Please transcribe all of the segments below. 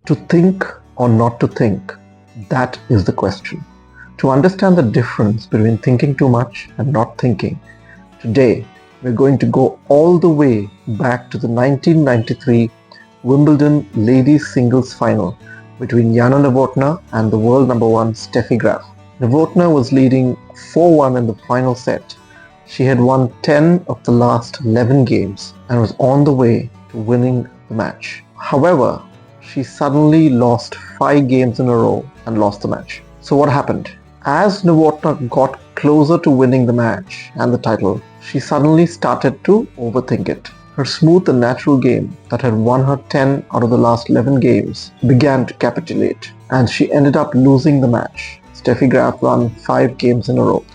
To think or not to think, that is the question. To understand the difference between thinking too much and not thinking, today we're going to go all the way back to the 1993 Wimbledon ladies singles final between Jana Novotná and the world number one Steffi Graf. Novotná was leading 4-1 in the final set. She had won 10 of the last 11 games and was on the way to winning the match. However, she suddenly lost 5 games in a row and lost the match. So what happened? As Novotná got closer to winning the match and the title, she suddenly started to overthink it. Her smooth and natural game that had won her 10 out of the last 11 games began to capitulate, and she ended up losing the match. Steffi Graf won 5 games in a row.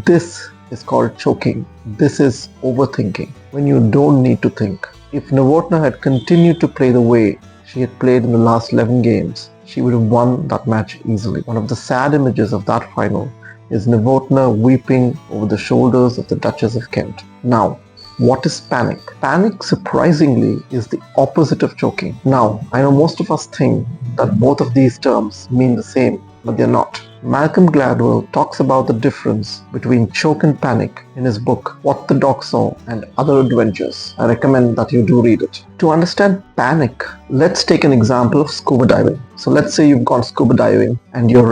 This is called choking. This is overthinking, when you don't need to think. If Novotná had continued to play the way she had played in the last 11 games, she would have won that match easily. One of the sad images of that final is Novotná weeping over the shoulders of the Duchess of Kent. Now, what is panic? Panic, surprisingly, is the opposite of choking. Now, I know most of us think that both of these terms mean the same, but they're not. Malcolm Gladwell talks about the difference between choke and panic in his book What the Dog Saw and Other Adventures. I recommend that you do read it. To understand panic, let's take an example of scuba diving. So let's say you've gone scuba diving and your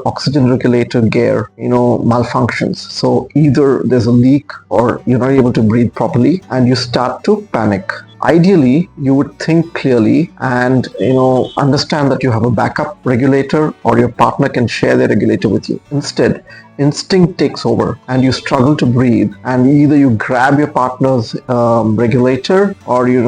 oxygen regulator gear, malfunctions. So either there's a leak or you're not able to breathe properly and you start to panic. Ideally, you would think clearly and understand that you have a backup regulator or your partner can share their regulator with you. Instead, instinct takes over and you struggle to breathe, and either you grab your partner's regulator or you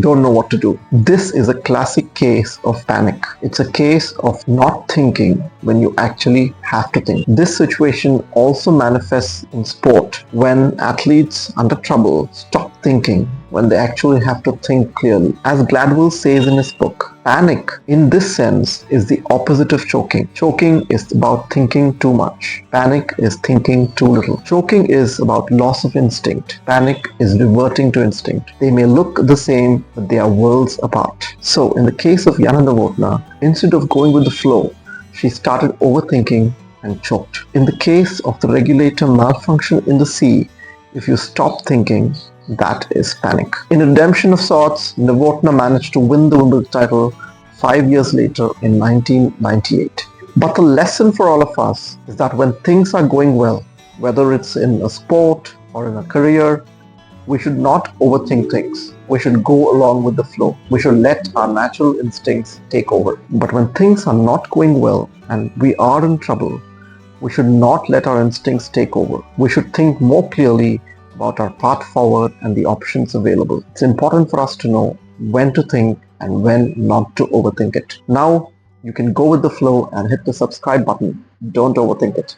don't know what to do. This is a classic case of panic. It's a case of not thinking when you actually have to think. This situation also manifests in sport when athletes under trouble stop thinking when they actually have to think clearly. As Gladwell says in his book, panic in this sense is the opposite of choking. Choking is about thinking too much. Panic is thinking too little. Choking is about loss of instinct. Panic is reverting to instinct. They may look the same, but they are worlds apart. So in the case of Jana Novotná, instead of going with the flow, she started overthinking and choked. In the case of the regulator malfunction in the sea, if you stop thinking, that is panic. In redemption of sorts, Novotná managed to win the Wimbledon title 5 years later in 1998. But the lesson for all of us is that when things are going well, whether it's in a sport or in a career, we should not overthink things. We should go along with the flow. We should let our natural instincts take over. But when things are not going well and we are in trouble, we should not let our instincts take over. We should think more clearly about our path forward and the options available. It's important for us to know when to think and when not to overthink it. Now, you can go with the flow and hit the subscribe button. Don't overthink it.